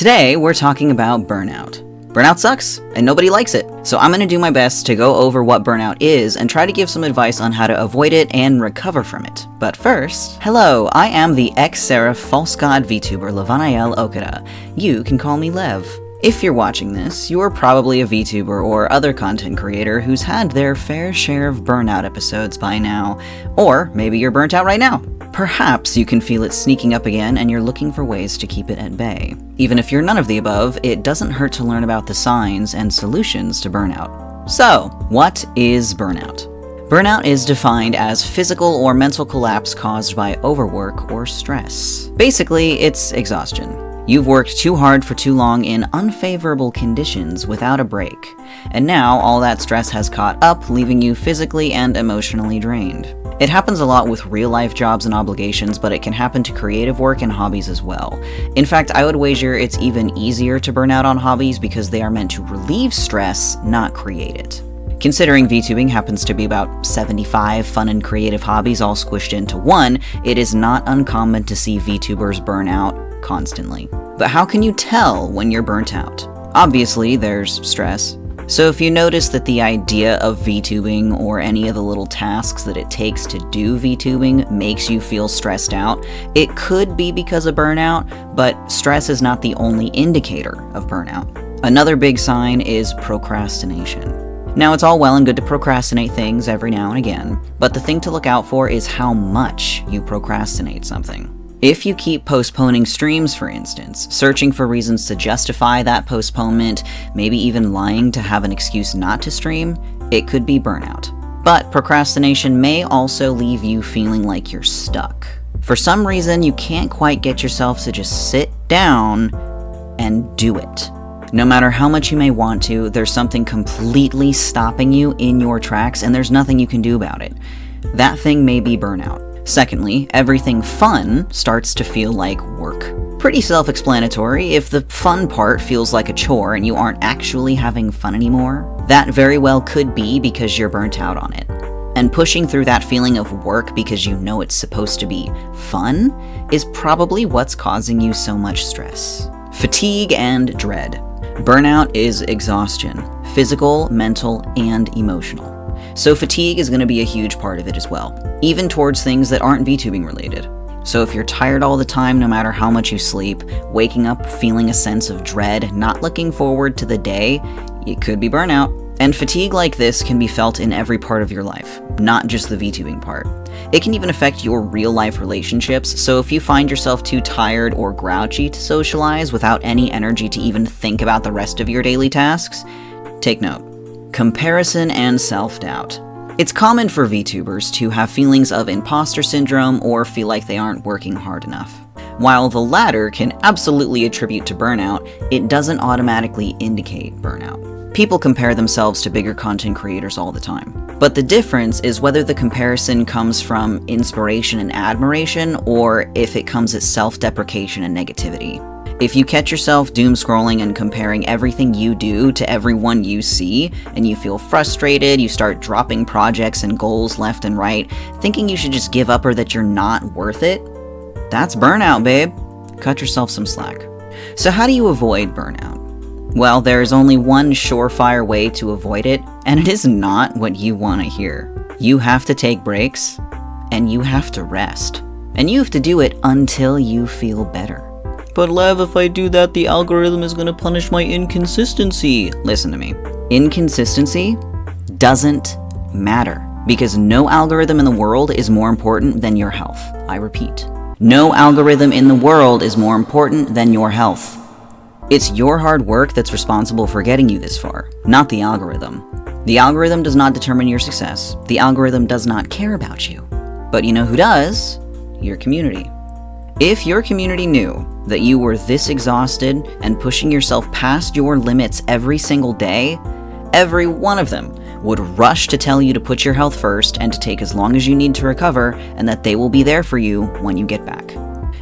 Today, we're talking about burnout. Burnout sucks, and nobody likes it, so I'm gonna do my best to go over what burnout is and try to give some advice on how to avoid it and recover from it. But first, hello, I am the ex-Seraph false god VTuber Levanael Okada. You can call me Lev. If you're watching this, you are probably a VTuber or other content creator who's had their fair share of burnout episodes by now, or maybe you're burnt out right now. Perhaps you can feel it sneaking up again and you're looking for ways to keep it at bay. Even if you're none of the above, it doesn't hurt to learn about the signs and solutions to burnout. So, what is burnout? Burnout is defined as physical or mental collapse caused by overwork or stress. Basically, it's exhaustion. You've worked too hard for too long in unfavorable conditions without a break, and now all that stress has caught up, leaving you physically and emotionally drained. It happens a lot with real-life jobs and obligations, but it can happen to creative work and hobbies as well. In fact, I would wager it's even easier to burn out on hobbies because they are meant to relieve stress, not create it. Considering Vtubing happens to be about 75 fun and creative hobbies all squished into one, it is not uncommon to see VTubers burn out constantly. But how can you tell when you're burnt out? Obviously, there's stress. So if you notice that the idea of VTubing or any of the little tasks that it takes to do VTubing makes you feel stressed out, it could be because of burnout, but stress is not the only indicator of burnout. Another big sign is procrastination. Now, it's all well and good to procrastinate things every now and again, but the thing to look out for is how much you procrastinate something. If you keep postponing streams, for instance, searching for reasons to justify that postponement, maybe even lying to have an excuse not to stream, it could be burnout. But procrastination may also leave you feeling like you're stuck. For some reason, you can't quite get yourself to just sit down and do it. No matter how much you may want to, there's something completely stopping you in your tracks, and there's nothing you can do about it. That thing may be burnout. Secondly, everything fun starts to feel like work. Pretty self-explanatory. If the fun part feels like a chore and you aren't actually having fun anymore, that very well could be because you're burnt out on it. And pushing through that feeling of work because you know it's supposed to be fun is probably what's causing you so much stress. Fatigue and dread. Burnout is exhaustion, physical, mental, and emotional. So fatigue is going to be a huge part of it as well, even towards things that aren't VTubing related. So if you're tired all the time, no matter how much you sleep, waking up feeling a sense of dread, not looking forward to the day, it could be burnout. And fatigue like this can be felt in every part of your life, not just the VTubing part. It can even affect your real-life relationships, so if you find yourself too tired or grouchy to socialize without any energy to even think about the rest of your daily tasks, take note. Comparison and self-doubt. It's common for VTubers to have feelings of imposter syndrome or feel like they aren't working hard enough. While the latter can absolutely attribute to burnout, it doesn't automatically indicate burnout. People compare themselves to bigger content creators all the time. But the difference is whether the comparison comes from inspiration and admiration, or if it comes as self-deprecation and negativity. If you catch yourself doom scrolling and comparing everything you do to everyone you see, and you feel frustrated, you start dropping projects and goals left and right, thinking you should just give up or that you're not worth it, that's burnout, babe. Cut yourself some slack. So how do you avoid burnout? Well, there's only one surefire way to avoid it, and it is not what you want to hear. You have to take breaks, and you have to rest. And you have to do it until you feel better. But Lev, if I do that, the algorithm is going to punish my inconsistency. Listen to me. Inconsistency doesn't matter, because no algorithm in the world is more important than your health. I repeat, no algorithm in the world is more important than your health. It's your hard work that's responsible for getting you this far, not the algorithm. The algorithm does not determine your success. The algorithm does not care about you. But you know who does? Your community. If your community knew that you were this exhausted and pushing yourself past your limits every single day, every one of them would rush to tell you to put your health first and to take as long as you need to recover, and that they will be there for you when you get back.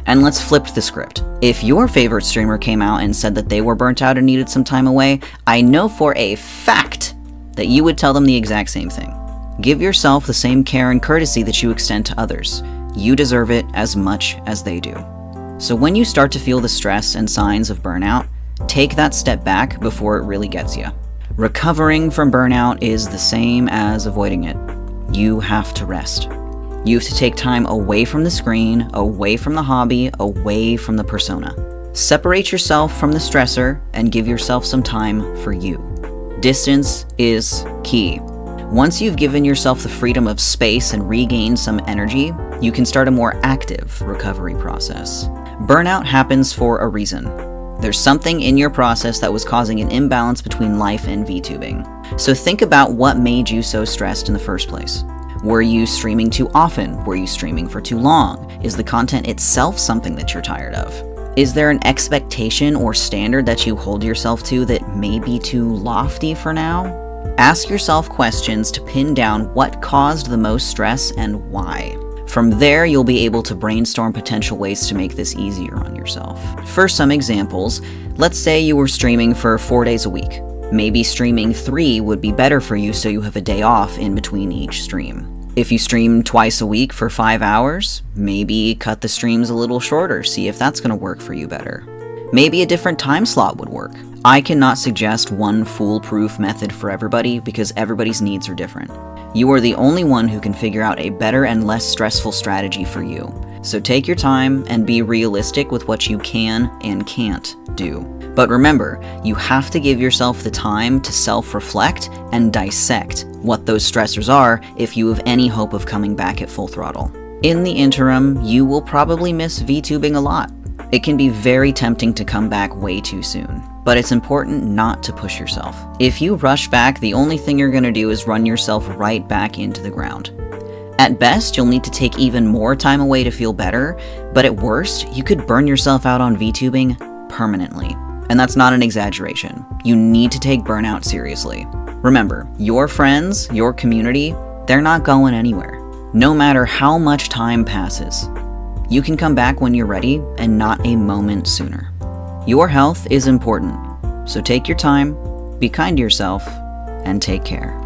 And let's flip the script. If your favorite streamer came out and said that they were burnt out and needed some time away, I know for a fact that you would tell them the exact same thing. Give yourself the same care and courtesy that you extend to others. You deserve it as much as they do. So when you start to feel the stress and signs of burnout, take that step back before it really gets you. Recovering from burnout is the same as avoiding it. You have to rest. You have to take time away from the screen, away from the hobby, away from the persona. Separate yourself from the stressor and give yourself some time for you. Distance is key. Once you've given yourself the freedom of space and regained some energy, you can start a more active recovery process. Burnout happens for a reason. There's something in your process that was causing an imbalance between life and VTubing. So think about what made you so stressed in the first place. Were you streaming too often? Were you streaming for too long? Is the content itself something that you're tired of? Is there an expectation or standard that you hold yourself to that may be too lofty for now? Ask yourself questions to pin down what caused the most stress and why. From there, you'll be able to brainstorm potential ways to make this easier on yourself. For some examples, let's say you were streaming for 4 days a week. Maybe streaming 3 would be better for you so you have a day off in between each stream. If you stream twice a week for 5 hours, maybe cut the streams a little shorter, see if that's going to work for you better. Maybe a different time slot would work. I cannot suggest one foolproof method for everybody because everybody's needs are different. You are the only one who can figure out a better and less stressful strategy for you. So take your time and be realistic with what you can and can't do. But remember, you have to give yourself the time to self-reflect and dissect what those stressors are if you have any hope of coming back at full throttle. In the interim, you will probably miss VTubing a lot. It can be very tempting to come back way too soon, but it's important not to push yourself. If you rush back, the only thing you're going to do is run yourself right back into the ground. At best, you'll need to take even more time away to feel better, but at worst, you could burn yourself out on VTubing permanently. And that's not an exaggeration. You need to take burnout seriously. Remember, your friends, your community, they're not going anywhere, no matter how much time passes. You can come back when you're ready and not a moment sooner. Your health is important, so take your time, be kind to yourself, and take care.